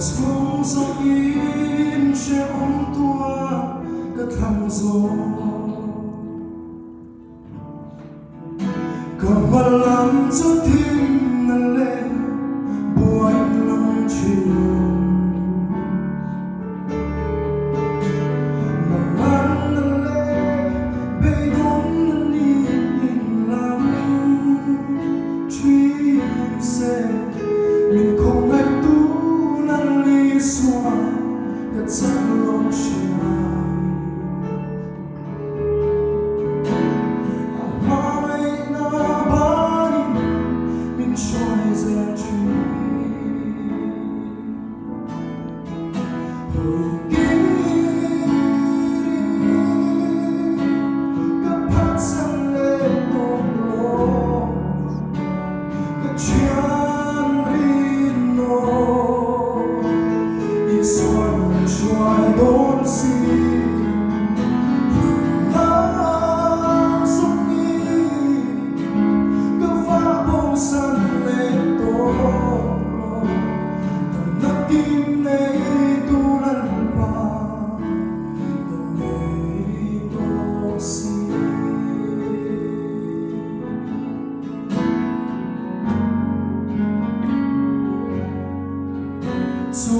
Xuống gió in che ôm tua cất thăm gió cầm hoa lắm cho tim nâng lên bùa anh lòng chuyện mà ngăn nâng lên bê đốn nâng nhìn lắm truy xe mình không hay xóa cất giấc lòng trái hỏi na bani mình trôi ra truy hồi kính các phát sang lên tôm lô các chuyến rin nô Try don't see ta giúp đi cứ phá bông sân lên tổ tầm nắp kim này tu Lalpa tầm này tổ si dù